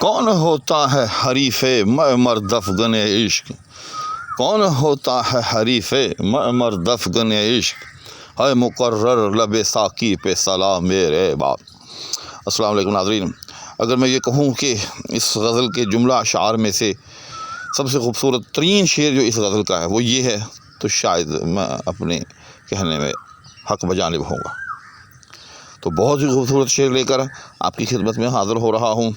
کون ہوتا ہے حریف معمر افغن عشق، کون ہوتا ہے حریف معمر افغن عشق، ہے مقرر لب ساقی پہ سلام میرے باپ۔ السلام علیکم ناظرین، اگر میں یہ کہوں کہ اس غزل کے جملہ اشعار میں سے سب سے خوبصورت ترین شعر جو اس غزل کا ہے وہ یہ ہے تو شاید میں اپنے کہنے میں حق بجانب ہوں گا۔ تو بہت ہی خوبصورت شعر لے کر آپ کی خدمت میں حاضر ہو رہا ہوں۔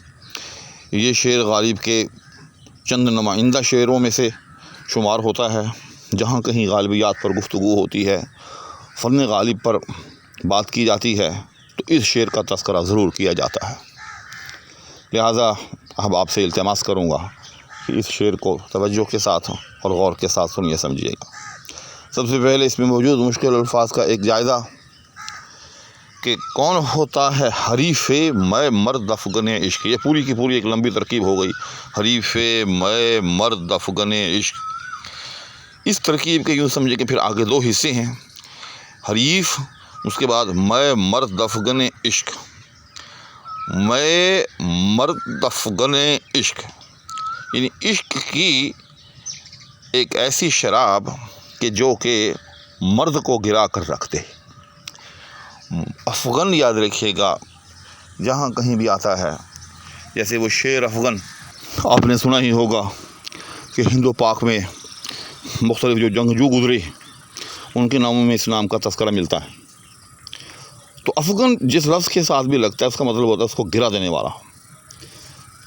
یہ شعر غالب کے چند نمائندہ شعروں میں سے شمار ہوتا ہے۔ جہاں کہیں غالبیات پر گفتگو ہوتی ہے، فن غالب پر بات کی جاتی ہے، تو اس شعر کا تذکرہ ضرور کیا جاتا ہے۔ لہٰذا اب آپ سے التماس کروں گا کہ اس شعر کو توجہ کے ساتھ اور غور کے ساتھ سنیے سمجھیے گا۔ سب سے پہلے اس میں موجود مشکل الفاظ کا ایک جائزہ کہ کون ہوتا ہے حریف میں مرد افغن عشق۔ یہ پوری کی پوری ایک لمبی ترکیب ہو گئی، حریف میں مرد افغن عشق۔ اس ترکیب کے یوں سمجھے کہ پھر آگے دو حصے ہیں، حریف، اس کے بعد میں مرد افغن عشق، میں مرد افغن عشق، یعنی عشق کی ایک ایسی شراب کہ جو کہ مرد کو گرا کر رکھ دے۔ افغن یاد رکھیے گا، جہاں کہیں بھی آتا ہے، جیسے وہ شیر افغن آپ نے سنا ہی ہوگا کہ ہند و پاک میں مختلف جو جنگجو گزرے ان کے ناموں میں اس نام کا تذکرہ ملتا ہے۔ تو افغن جس لفظ کے ساتھ بھی لگتا ہے اس کا مطلب ہوتا ہے اس کو گرا دینے والا۔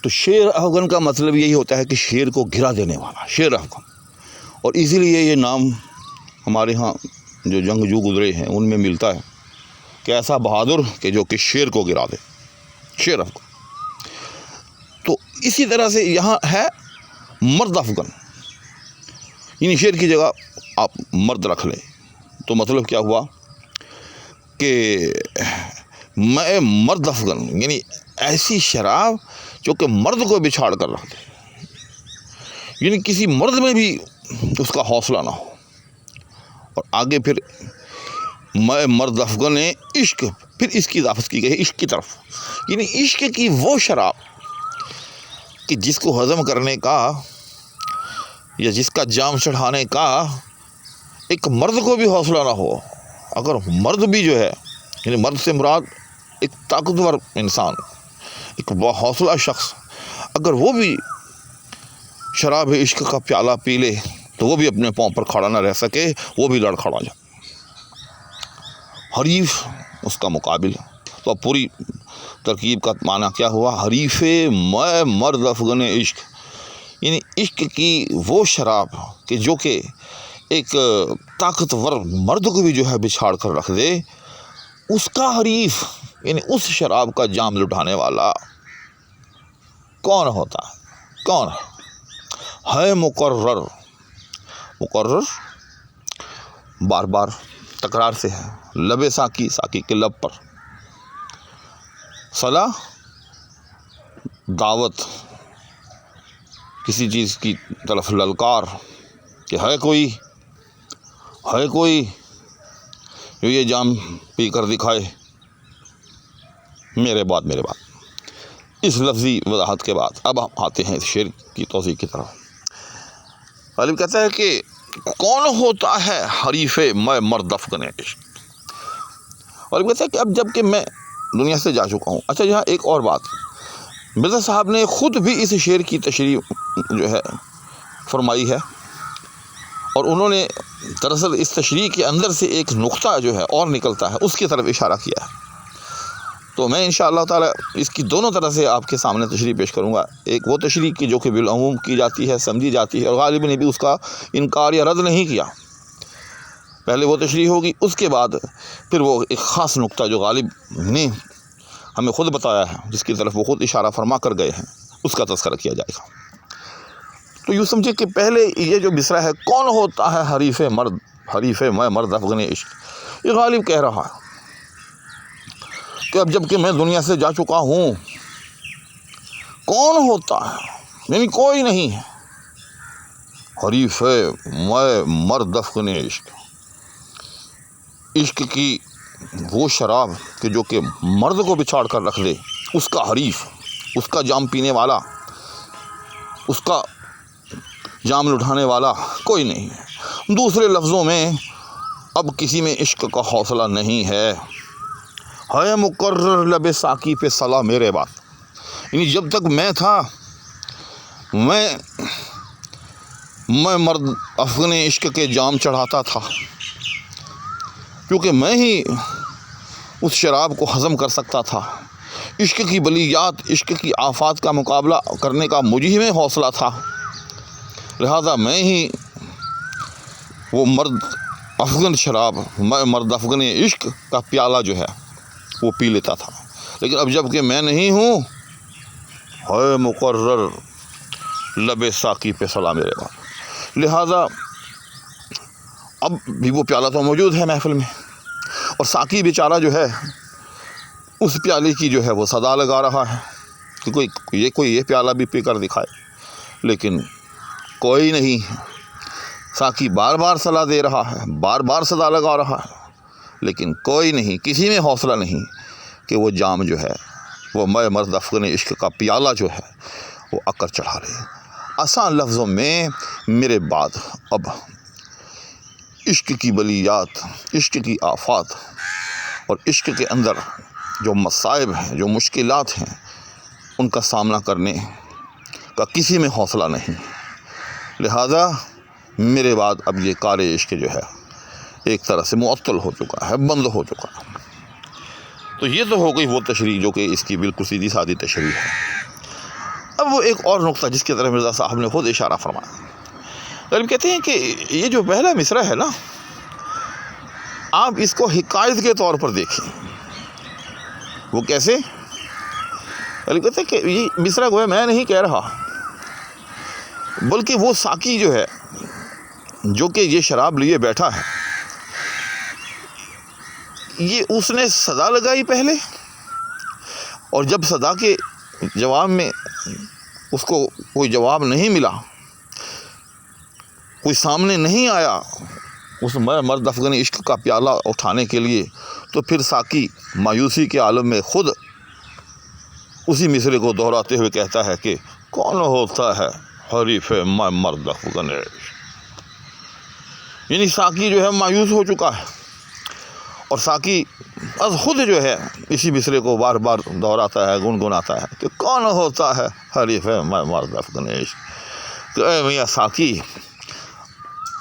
تو شیر افغن کا مطلب یہی ہوتا ہے کہ شیر کو گرا دینے والا، شیر افغن۔ اور اسی لیے یہ نام ہمارے ہاں جو جنگجو گزرے ہیں ان میں ملتا ہے کہ ایسا بہادر کہ جو کہ شیر کو گرا دے، شیر افغن۔ تو اسی طرح سے یہاں ہے مرد افغن، یعنی شیر کی جگہ آپ مرد رکھ لیں تو مطلب کیا ہوا کہ میں مرد افغن، یعنی ایسی شراب جو کہ مرد کو بچھاڑ کر رکھ دے، یعنی کسی مرد میں بھی اس کا حوصلہ نہ ہو۔ اور آگے پھر میں مرد افغن عشق، پھر اس کی اضافت کی گئی ہے عشق کی طرف، یعنی عشق کی وہ شراب کہ جس کو ہضم کرنے کا یا جس کا جام چڑھانے کا ایک مرد کو بھی حوصلہ نہ ہو۔ اگر مرد بھی جو ہے، یعنی مرد سے مراد ایک طاقتور انسان، ایک باحوصلہ شخص، اگر وہ بھی شراب عشق کا پیالہ پی لے تو وہ بھی اپنے پاؤں پر کھڑا نہ رہ سکے، وہ بھی لڑ کھڑا جائے۔ حریف اس کا مقابل۔ تو اب پوری ترکیب کا معنی کیا ہوا؟ حریف میں مرد افغن عشق، یعنی عشق کی وہ شراب کہ جو کہ ایک طاقتور مرد کو بھی جو ہے بچھاڑ کر رکھ دے، اس کا حریف، یعنی اس شراب کا جام لٹانے والا کون ہوتا ہے؟ کون ہے مقرر؟ مقرر بار بار تکرار سے ہے، لب ساقی، ساقی کے لب پر، صلاح دعوت، کسی چیز کی طرف للکار کہ ہے کوئی جو یہ جام پی کر دکھائے میرے بعد۔ اس لفظی وضاحت کے بعد اب ہم آتے ہیں اس شعر کی توضیح کی طرف۔ غالب کہتا ہے کہ کون ہوتا ہے حریف میں مرد افغن عشق۔ غالب کہتا ہے کہ اب جب کہ میں دنیا سے جا چکا ہوں۔ اچھا، یہاں ایک اور بات، مرزا صاحب نے خود بھی اس شعر کی تشریح جو ہے فرمائی ہے، اور انہوں نے دراصل اس تشریح کے اندر سے ایک نقطہ جو ہے اور نکلتا ہے اس کی طرف اشارہ کیا ہے۔ تو میں انشاءاللہ تعالی اس کی دونوں طرح سے آپ کے سامنے تشریح پیش کروں گا۔ ایک وہ تشریح کی جو کہ بالعموم کی جاتی ہے، سمجھی جاتی ہے، اور غالب نے بھی اس کا انکار یا رد نہیں کیا۔ پہلے وہ تشریح ہوگی، اس کے بعد پھر وہ ایک خاص نقطہ جو غالب نے ہمیں خود بتایا ہے، جس کی طرف وہ خود اشارہ فرما کر گئے ہیں، اس کا تذکرہ کیا جائے گا۔ تو یوں سمجھے کہ پہلے یہ جو مصرع ہے، کون ہوتا ہے حریف میں مرد افغن عشق، یہ غالب کہہ رہا ہے کہ اب جب کہ میں دنیا سے جا چکا ہوں، کون ہوتا ہے، یعنی کوئی نہیں ہے حریف میں مرد افغن عشق، عشق کی وہ شراب کہ جو کہ مرد کو بچھاڑ کر رکھ دے، اس کا حریف، اس کا جام پینے والا، اس کا جام لٹھانے والا کوئی نہیں ہے۔ دوسرے لفظوں میں اب کسی میں عشق کا حوصلہ نہیں ہے مقرر لب ساقی پہ صلا میرے بعد۔ یعنی جب تک میں تھا، میں مرد افغن عشق کے جام چڑھاتا تھا، کیونکہ میں ہی اس شراب کو ہضم کر سکتا تھا۔ عشق کی بلیات، عشق کی آفات کا مقابلہ کرنے کا مجھے میں حوصلہ تھا، لہذا میں ہی وہ مرد افغن شراب، میں مرد افغن عشق کا پیالہ جو ہے وہ پی لیتا تھا۔ لیکن اب جب کہ میں نہیں ہوں، ہے مقرر لب ساقی پہ صلا میرے بعد، لہذا اب بھی وہ پیالہ تو موجود ہے محفل میں، اور ساقی بیچارہ جو ہے اس پیالے کی جو ہے وہ صدا لگا رہا ہے کہ کوئی یہ پیالہ بھی پی کر دکھائے، لیکن کوئی نہیں۔ ساقی بار بار صلا دے رہا ہے، بار بار صدا لگا رہا ہے، لیکن کوئی نہیں، کسی میں حوصلہ نہیں کہ وہ جام جو ہے، وہ میں مرد افغن عشق کا پیالہ جو ہے وہ اکر چڑھا لے۔ آسان لفظوں میں میرے بعد اب عشق کی بلیات، عشق کی آفات اور عشق کے اندر جو مصائب ہیں، جو مشکلات ہیں، ان کا سامنا کرنے کا کسی میں حوصلہ نہیں، لہذا میرے بعد اب یہ کار عشق جو ہے ایک طرح سے معطل ہو چکا ہے، بند ہو چکا ہے۔ تو یہ تو ہو گئی وہ تشریح جو کہ اس کی بالکل سیدھی سادھی تشریح ہے۔ اب وہ ایک اور نقطہ جس کی طرف مرزا صاحب نے خود اشارہ فرمایا، غالب کہتے ہیں کہ یہ جو پہلا مصرع ہے نا، آپ اس کو حکایت کے طور پر دیکھیں۔ وہ کیسے؟ غالب کہتے ہیں کہ یہ مصرع گویا میں نہیں کہہ رہا، بلکہ وہ ساقی جو ہے جو کہ یہ شراب لیے بیٹھا ہے، یہ اس نے صدا لگائی پہلے، اور جب صدا کے جواب میں اس کو کوئی جواب نہیں ملا، کوئی سامنے نہیں آیا اس مرد افغن عشق کا پیالہ اٹھانے کے لیے، تو پھر ساقی مایوسی کے عالم میں خود اسی مصرے کو دہراتے ہوئے کہتا ہے کہ کون ہوتا ہے حریف میں مرد افغن عشق۔ یعنی ساقی جو ہے مایوس ہو چکا ہے، اور ساقی از خود جو ہے اسی مصرے کو بار بار دہراتا ہے، گنگناتا ہے کہ کون ہوتا ہے حریف میں مرد افغن عشق۔ کہ اے میاں ساقی،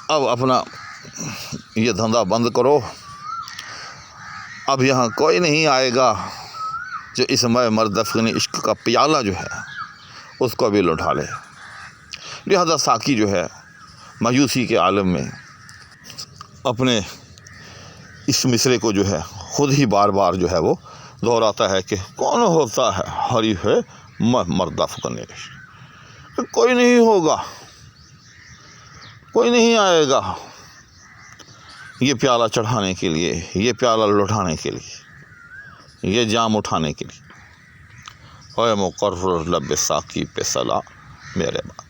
اب اپنا یہ دھندا بند کرو، اب یہاں کوئی نہیں آئے گا جو اس میں مرد افغن عشق کا پیالہ جو ہے اس کو بھی لٹھا لے۔ لہذا ساقی جو ہے مایوسی کے عالم میں اپنے اس مصرے کو جو ہے خود ہی بار بار جو ہے وہ دہراتا ہے کہ کون ہوتا ہے حریف میں مرد افغن عشق۔ کوئی نہیں ہوگا، کوئی نہیں آئے گا یہ پیالہ چڑھانے کے لیے، یہ پیالہ لٹھانے کے لیے، یہ جام اٹھانے کے لیے۔ اے مقرر لب ساقی پہ صلا میرے بعد۔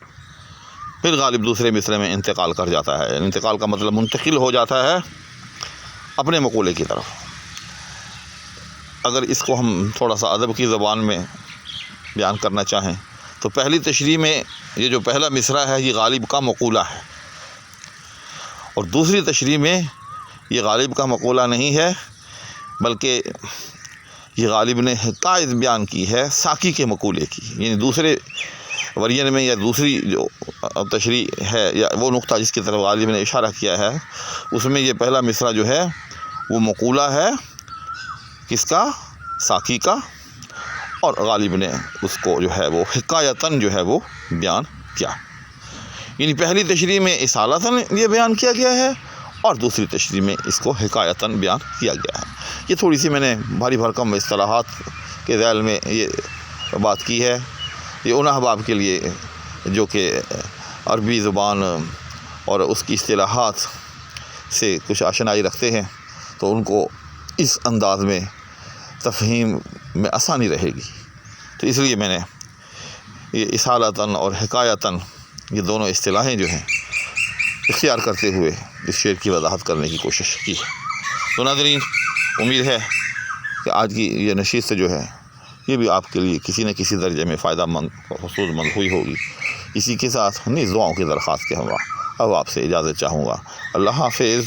پھر غالب دوسرے مصرے میں انتقال کر جاتا ہے، انتقال کا مطلب منتقل ہو جاتا ہے اپنے مقولے کی طرف۔ اگر اس کو ہم تھوڑا سا ادب کی زبان میں بیان کرنا چاہیں تو پہلی تشریح میں یہ جو پہلا مصرع ہے یہ غالب کا مقولہ ہے، اور دوسری تشریح میں یہ غالب کا مقولہ نہیں ہے، بلکہ یہ غالب نے حکایت بیان کی ہے ساقی کے مقولے کی۔ یعنی دوسرے ورژن میں یا دوسری جو تشریح ہے یا وہ نقطہ جس کی طرف غالب نے اشارہ کیا ہے، اس میں یہ پہلا مصرع جو ہے وہ مقولہ ہے کس کا؟ ساقی کا، اور غالب نے اس کو جو ہے وہ حکایتاً جو ہے وہ بیان کیا۔ یعنی پہلی تشریح میں اصالتاً یہ بیان کیا گیا ہے، اور دوسری تشریح میں اس کو حکایتاً بیان کیا گیا ہے۔ یہ تھوڑی سی میں نے بھاری بھرکم اصطلاحات کے ذیل میں یہ بات کی ہے، یہ ان احباب کے لیے جو کہ عربی زبان اور اس کی اصطلاحات سے کچھ آشنائی رکھتے ہیں، تو ان کو اس انداز میں تفہیم میں آسانی رہے گی، تو اس لیے میں نے یہ اصالتاً اور حکایتاً یہ دونوں اصطلاحیں جو ہیں اختیار کرتے ہوئے اس شعر کی وضاحت کرنے کی کوشش کی ہے۔ تو ناظرین، امید ہے کہ آج کی یہ نشست جو ہے یہ بھی آپ کے لیے کسی نہ کسی درجے میں فائدہ مند حصول مند ہوئی ہوگی۔ اسی کے ساتھ نیز دعاؤں کی درخواست کے ہوا اب آپ سے اجازت چاہوں گا۔ اللہ حافظ۔